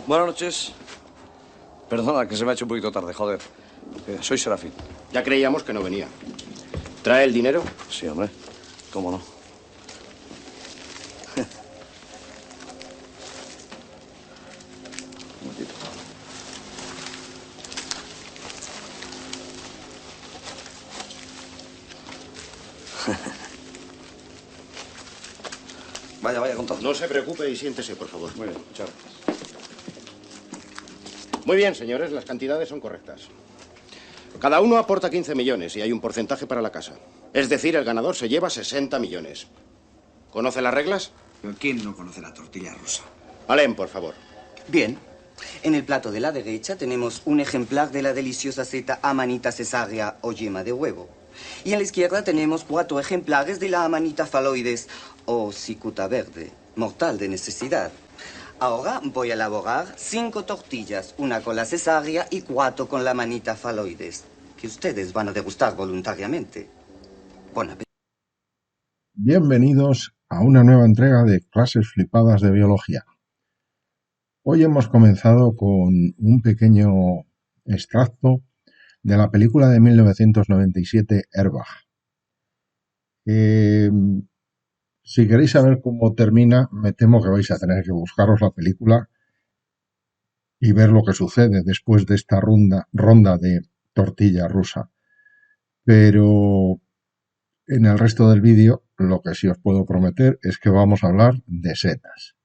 Buenas noches. Perdona, que se me ha hecho un poquito tarde, joder. Soy Serafín. Ya creíamos que no venía. ¿Trae el dinero? Sí, hombre. ¿Cómo no? Un momentito. Vaya, con todo. No se preocupe y siéntese, por favor. Muy bien, muchas gracias. Muy bien, señores, las cantidades son correctas. Cada uno aporta 15 millones y hay un porcentaje para la casa. Es decir, el ganador se lleva 60 millones. ¿Conoce las reglas? ¿Quién no conoce la tortilla rusa? Alem, por favor. Bien. En el plato de la derecha tenemos un ejemplar de la deliciosa seta amanita cesárea o yema de huevo. Y en la izquierda tenemos 4 ejemplares de la amanita faloides o cicuta verde, mortal de necesidad. Ahora voy a elaborar 5 tortillas, una con la cesárea y 4 con la amanita faloides, que ustedes van a degustar voluntariamente. Buen apetito. Bienvenidos a una nueva entrega de Clases Flipadas de Biología. Hoy hemos comenzado con un pequeño extracto de la película de 1997, Airbag. Si queréis saber cómo termina, me temo que vais a tener que buscaros la película y ver lo que sucede después de esta ronda de tortilla rusa. Pero en el resto del vídeo, lo que sí os puedo prometer es que vamos a hablar de setas.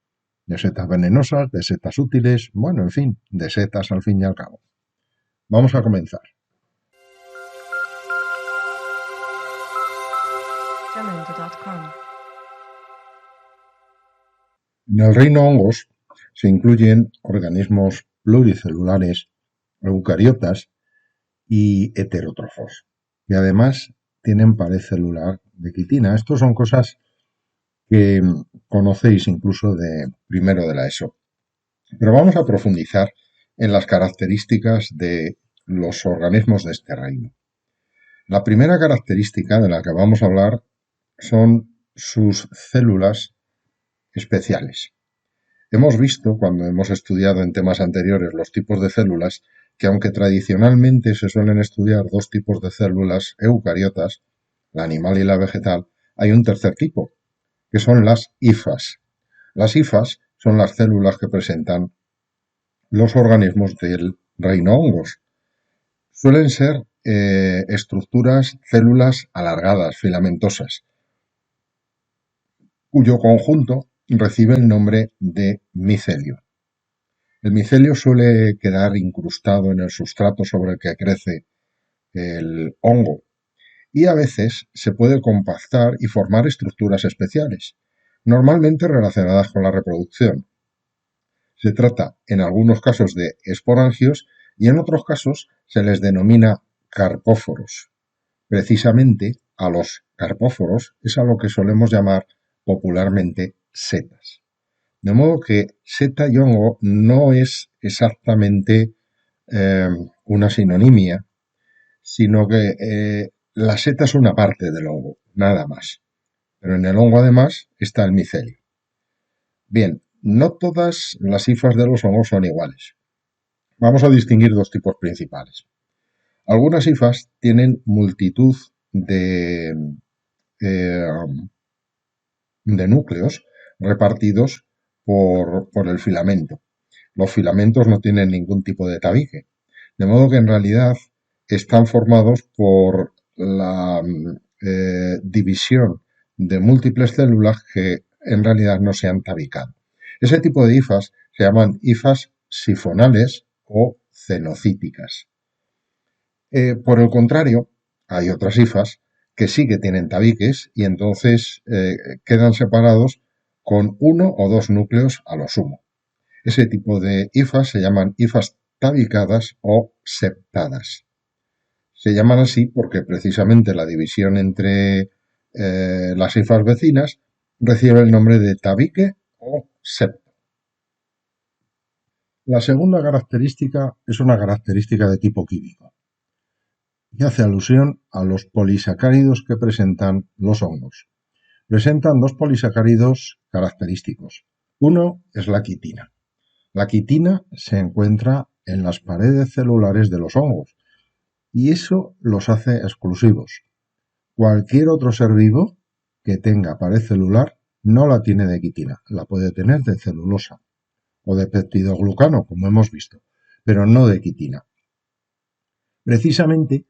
De setas venenosas, de setas útiles, bueno, en fin, de setas al fin y al cabo. Vamos a comenzar. En el reino hongos se incluyen organismos pluricelulares, eucariotas y heterótrofos, y además tienen pared celular de quitina. Estos son cosas que conocéis incluso de primero de la ESO. Pero vamos a profundizar en las características de los organismos de este reino. La primera característica de la que vamos a hablar son sus células especiales. Hemos visto, cuando hemos estudiado en temas anteriores los tipos de células, que aunque tradicionalmente se suelen estudiar 2 tipos de células eucariotas, la animal y la vegetal, hay un tercer tipo, que son las hifas. Las hifas son las células que presentan los organismos del reino hongos. Suelen ser células alargadas, filamentosas, cuyo conjunto recibe el nombre de micelio. El micelio suele quedar incrustado en el sustrato sobre el que crece el hongo y a veces se puede compactar y formar estructuras especiales, normalmente relacionadas con la reproducción. Se trata en algunos casos de esporangios y en otros casos se les denomina carpóforos. Precisamente a los carpóforos es a lo que solemos llamar popularmente setas. De modo que seta y hongo no es exactamente una sinonimia, sino que la seta es una parte del hongo, nada más. Pero en el hongo además está el micelio. Bien, no todas las hifas de los hongos son iguales. Vamos a distinguir 2 tipos principales. Algunas hifas tienen multitud de núcleos repartidos por el filamento. Los filamentos no tienen ningún tipo de tabique, de modo que en realidad están formados por la división de múltiples células que en realidad no se han tabicado. Ese tipo de hifas se llaman hifas sifonales o cenocíticas. Por el contrario, hay otras hifas que sí que tienen tabiques y entonces quedan separados con 1 o 2 núcleos a lo sumo. Ese tipo de hifas se llaman hifas tabicadas o septadas. Se llaman así porque precisamente la división entre las hifas vecinas recibe el nombre de tabique o septo. La segunda característica es una característica de tipo químico y hace alusión a los polisacáridos que presentan los hongos. Presentan 2 polisacáridos característicos. Uno es la quitina. La quitina se encuentra en las paredes celulares de los hongos y eso los hace exclusivos. Cualquier otro ser vivo que tenga pared celular no la tiene de quitina, la puede tener de celulosa o de peptidoglucano, como hemos visto, pero no de quitina. Precisamente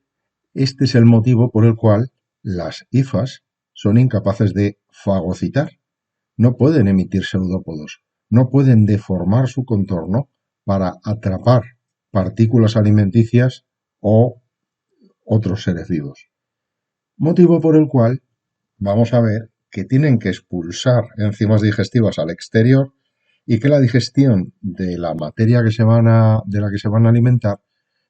este es el motivo por el cual las hifas son incapaces de fagocitar. No pueden emitir pseudópodos, no pueden deformar su contorno para atrapar partículas alimenticias o otros seres vivos. Motivo por el cual vamos a ver que tienen que expulsar enzimas digestivas al exterior y que la digestión de la materia de la que se van a alimentar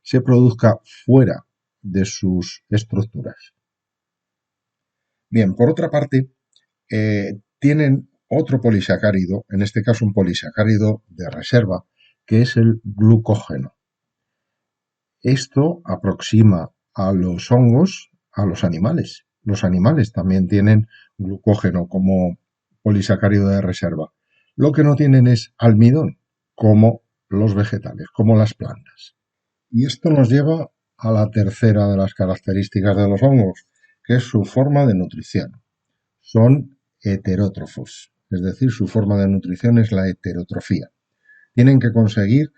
se produzca fuera de sus estructuras. Bien, por otra parte, tienen otro polisacárido, en este caso un polisacárido de reserva, que es el glucógeno. Esto aproxima a los hongos a los animales. Los animales también tienen glucógeno como polisacárido de reserva. Lo que no tienen es almidón, como los vegetales, como las plantas. Y esto nos lleva a la tercera de las características de los hongos, que es su forma de nutrición. Son heterótrofos, es decir, su forma de nutrición es la heterotrofía. Tienen que conseguir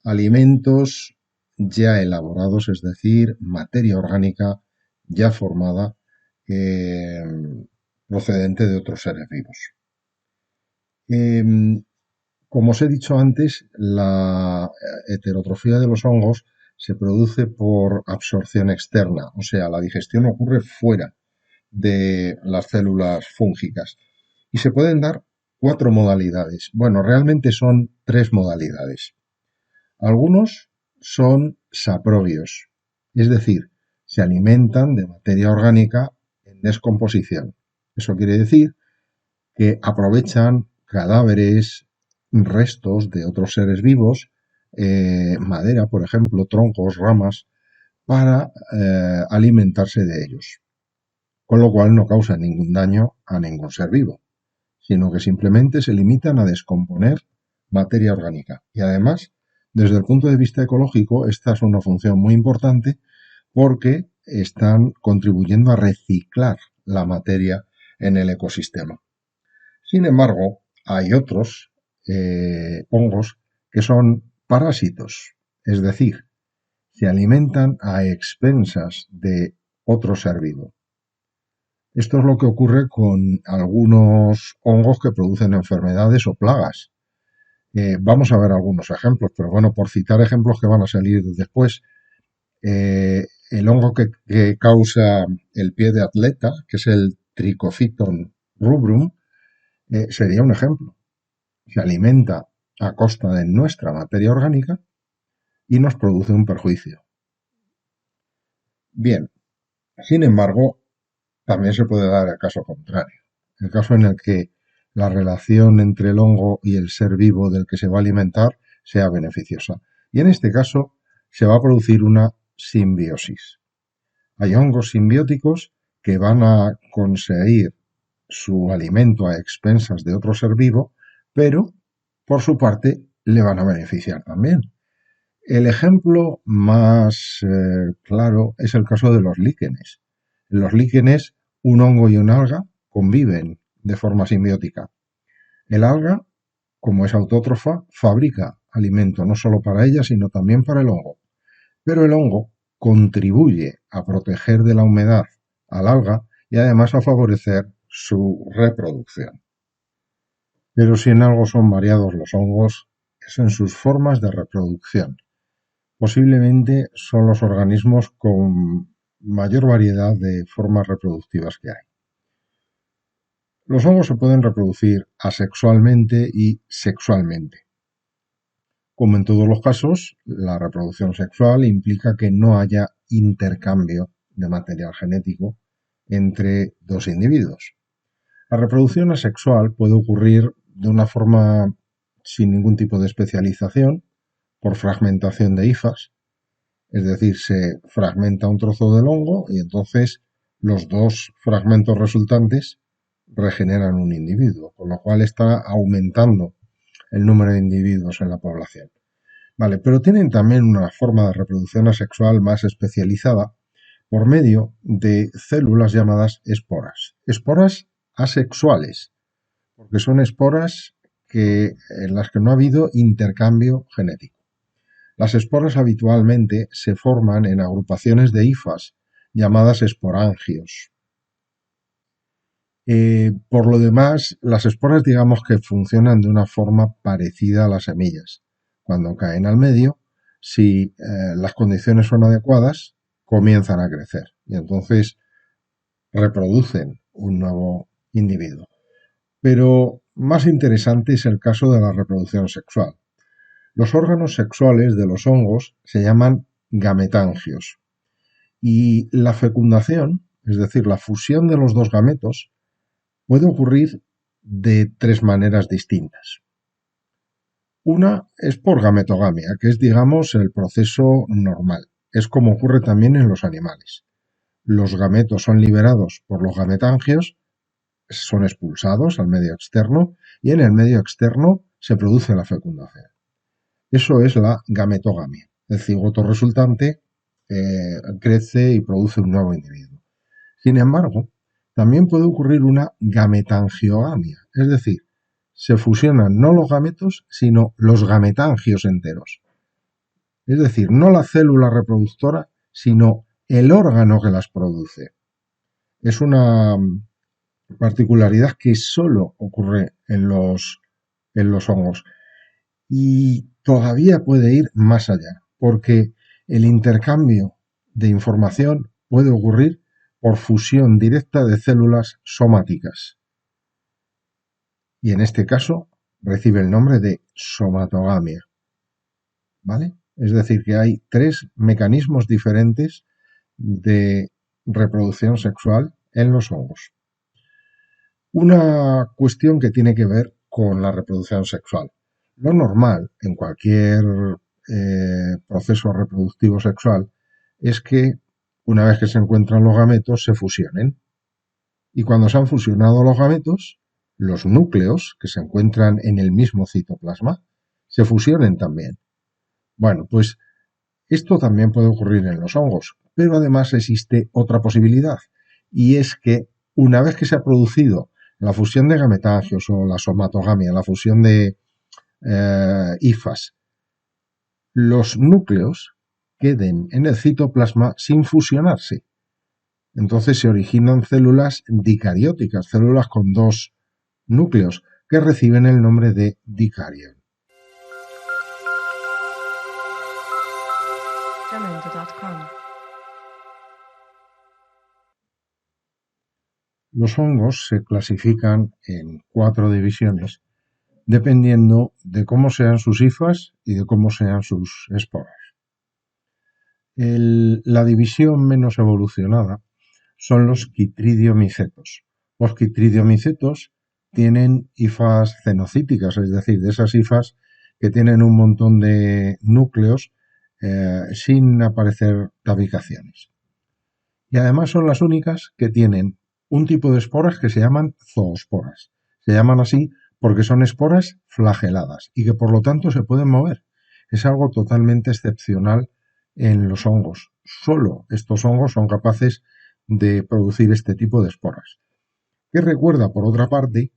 alimentos ya elaborados, es decir, materia orgánica ya formada procedente de otros seres vivos. Como os he dicho antes, la heterotrofía de los hongos se produce por absorción externa, o sea, la digestión ocurre fuera de las células fúngicas. Y se pueden dar 4 modalidades. Bueno, realmente son 3 modalidades. Algunos son saprobios, es decir, se alimentan de materia orgánica en descomposición. Eso quiere decir que aprovechan cadáveres, restos de otros seres vivos, madera, por ejemplo, troncos, ramas, para alimentarse de ellos. Con lo cual no causan ningún daño a ningún ser vivo, sino que simplemente se limitan a descomponer materia orgánica. Y además, desde el punto de vista ecológico, esta es una función muy importante porque están contribuyendo a reciclar la materia en el ecosistema. Sin embargo, hay otros hongos que son parásitos, es decir, se alimentan a expensas de otro ser vivo. Esto es lo que ocurre con algunos hongos que producen enfermedades o plagas. Vamos a ver algunos ejemplos, pero bueno, por citar ejemplos que van a salir después, el hongo que causa el pie de atleta, que es el Trichophyton rubrum, sería un ejemplo. Se alimenta a costa de nuestra materia orgánica y nos produce un perjuicio. Bien, sin embargo, también se puede dar el caso contrario, el caso en el que la relación entre el hongo y el ser vivo del que se va a alimentar sea beneficiosa. Y en este caso se va a producir una simbiosis. Hay hongos simbióticos que van a conseguir su alimento a expensas de otro ser vivo, pero por su parte le van a beneficiar también. El ejemplo más claro es el caso de los líquenes. En los líquenes, un hongo y un alga conviven de forma simbiótica. El alga, como es autótrofa, fabrica alimento no solo para ella, sino también para el hongo. Pero el hongo contribuye a proteger de la humedad al alga y además a favorecer su reproducción. Pero si en algo son variados los hongos, es en sus formas de reproducción. Posiblemente son los organismos con mayor variedad de formas reproductivas que hay. Los hongos se pueden reproducir asexualmente y sexualmente. Como en todos los casos, la reproducción sexual implica que no haya intercambio de material genético entre dos individuos. La reproducción asexual puede ocurrir de una forma sin ningún tipo de especialización, por fragmentación de hifas, es decir, se fragmenta un trozo del hongo y entonces los dos fragmentos resultantes regeneran un individuo, con lo cual está aumentando el número de individuos en la población. Vale, pero tienen también una forma de reproducción asexual más especializada por medio de células llamadas esporas. Esporas asexuales, porque son esporas en las que no ha habido intercambio genético. Las esporas habitualmente se forman en agrupaciones de hifas llamadas esporangios. Por lo demás, las esporas digamos que funcionan de una forma parecida a las semillas. Cuando caen al medio, si las condiciones son adecuadas, comienzan a crecer y entonces reproducen un nuevo individuo. Pero más interesante es el caso de la reproducción sexual. Los órganos sexuales de los hongos se llaman gametangios y la fecundación, es decir, la fusión de los dos gametos, puede ocurrir de tres maneras distintas. Una es por gametogamia, que es, digamos, el proceso normal. Es como ocurre también en los animales. Los gametos son liberados por los gametangios, son expulsados al medio externo y en el medio externo se produce la fecundación. Eso es la gametogamia. El cigoto resultante crece y produce un nuevo individuo. Sin embargo, también puede ocurrir una gametangiogamia, es decir, se fusionan no los gametos, sino los gametangios enteros. Es decir, no la célula reproductora, sino el órgano que las produce. Es una particularidad que solo ocurre en los hongos. Y todavía puede ir más allá, porque el intercambio de información puede ocurrir por fusión directa de células somáticas. Y en este caso recibe el nombre de somatogamia. ¿Vale? Es decir, que hay tres mecanismos diferentes de reproducción sexual en los hongos. Una cuestión que tiene que ver con la reproducción sexual. Lo normal en cualquier proceso reproductivo sexual es que una vez que se encuentran los gametos se fusionen. Y cuando se han fusionado los gametos, los núcleos que se encuentran en el mismo citoplasma se fusionen también. Bueno, pues esto también puede ocurrir en los hongos, pero además existe otra posibilidad, y es que una vez que se ha producido la fusión de gametangios o la somatogamia, la fusión de hifas, los núcleos queden en el citoplasma sin fusionarse. Entonces se originan células dicarióticas, células con dos núcleos, que reciben el nombre de dicarión. Los hongos se clasifican en 4 divisiones dependiendo de cómo sean sus hifas y de cómo sean sus esporas. La división menos evolucionada son los quitridiomicetos. Los quitridiomicetos tienen hifas cenocíticas, es decir, de esas hifas que tienen un montón de núcleos sin aparecer tabicaciones. Y además son las únicas que tienen un tipo de esporas que se llaman zoosporas. Se llaman así porque son esporas flageladas y que por lo tanto se pueden mover. Es algo totalmente excepcional en los hongos. Solo estos hongos son capaces de producir este tipo de esporas. Que recuerda, por otra parte,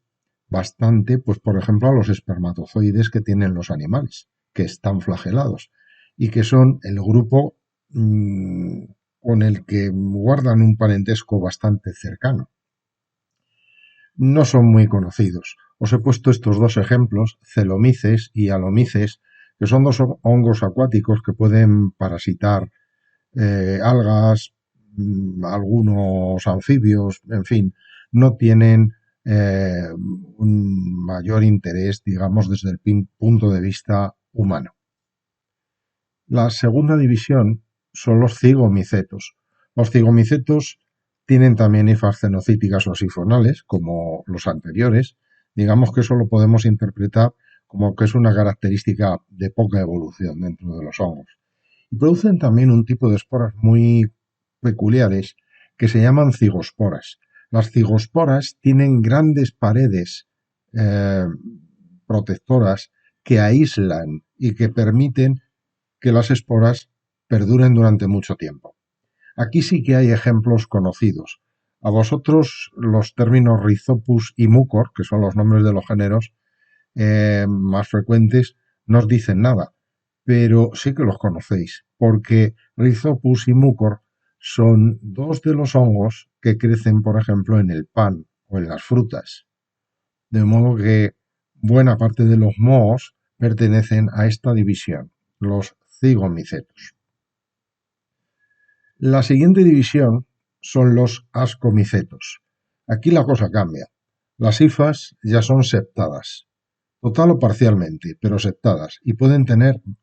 bastante, pues por ejemplo, a los espermatozoides que tienen los animales, que están flagelados y que son el grupo con el que guardan un parentesco bastante cercano. No son muy conocidos. Os he puesto estos dos ejemplos, celomices y alomices, que son dos hongos acuáticos que pueden parasitar algas, algunos anfibios, en fin, no tienen un mayor interés, digamos, desde el punto de vista humano. La segunda división son los cigomicetos. Los cigomicetos tienen también hifas cenocíticas o sifonales, como los anteriores. Digamos que eso lo podemos interpretar como que es una característica de poca evolución dentro de los hongos. Y producen también un tipo de esporas muy peculiares que se llaman cigosporas. Las cigosporas tienen grandes paredes protectoras que aíslan y que permiten que las esporas perduren durante mucho tiempo. Aquí sí que hay ejemplos conocidos. A vosotros los términos Rhizopus y Mucor, que son los nombres de los géneros más frecuentes, no os dicen nada, pero sí que los conocéis, porque Rhizopus y Mucor son dos de los hongos que crecen, por ejemplo, en el pan o en las frutas. De modo que buena parte de los mohos pertenecen a esta división, los cigomicetos. La siguiente división son los ascomicetos. Aquí la cosa cambia. Las hifas ya son septadas, total o parcialmente, pero septadas, y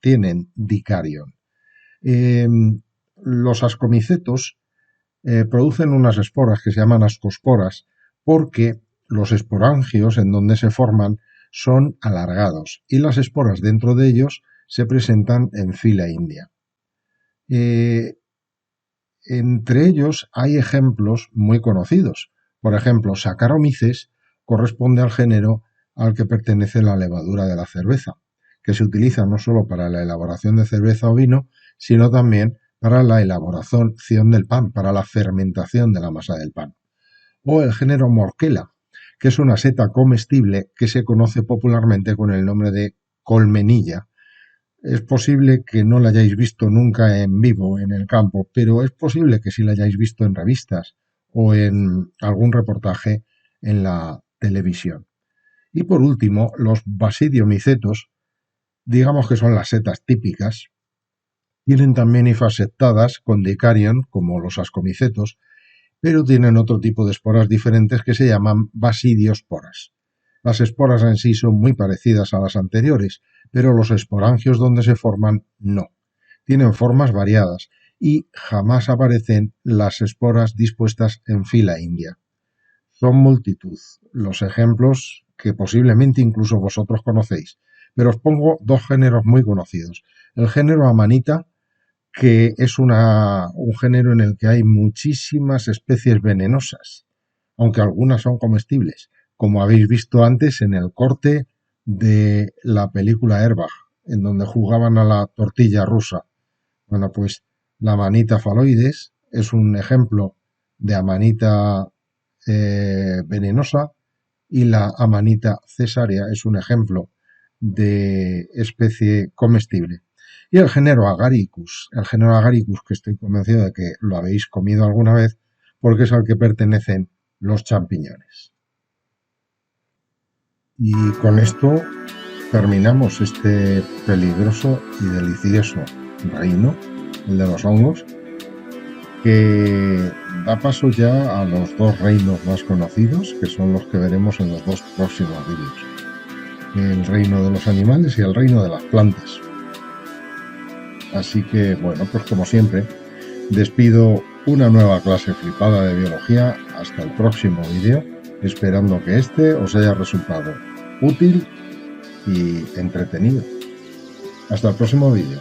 tienen dicarion. Los ascomicetos producen unas esporas que se llaman ascosporas porque los esporangios en donde se forman son alargados y las esporas dentro de ellos se presentan en fila india. Entre ellos hay ejemplos muy conocidos. Por ejemplo, Saccharomyces corresponde al género al que pertenece la levadura de la cerveza, que se utiliza no solo para la elaboración de cerveza o vino, sino también para la elaboración del pan, para la fermentación de la masa del pan. O el género Morquela, que es una seta comestible que se conoce popularmente con el nombre de colmenilla. Es posible que no la hayáis visto nunca en vivo en el campo, pero es posible que sí la hayáis visto en revistas o en algún reportaje en la televisión. Y por último, los basidiomicetos, digamos que son las setas típicas, tienen también hifas septadas con dicarion, como los ascomicetos, pero tienen otro tipo de esporas diferentes que se llaman basidiosporas. Las esporas en sí son muy parecidas a las anteriores, pero los esporangios donde se forman no. Tienen formas variadas y jamás aparecen las esporas dispuestas en fila india. Son multitud los ejemplos que posiblemente incluso vosotros conocéis, pero os pongo dos géneros muy conocidos. El género Amanita, que es un género en el que hay muchísimas especies venenosas, aunque algunas son comestibles, como habéis visto antes en el corte de la película Airbag, en donde jugaban a la tortilla rusa. Bueno, pues la Amanita phalloides es un ejemplo de Amanita venenosa y la Amanita caesarea es un ejemplo de especie comestible. Y el género Agaricus que estoy convencido de que lo habéis comido alguna vez porque es al que pertenecen los champiñones. Y con esto terminamos este peligroso y delicioso reino, el de los hongos, que da paso ya a los dos reinos más conocidos, que son los que veremos en los dos próximos vídeos. El reino de los animales y el reino de las plantas. Así que, bueno, pues como siempre, despido una nueva clase flipada de biología hasta el próximo vídeo, esperando que este os haya resultado útil y entretenido. Hasta el próximo vídeo.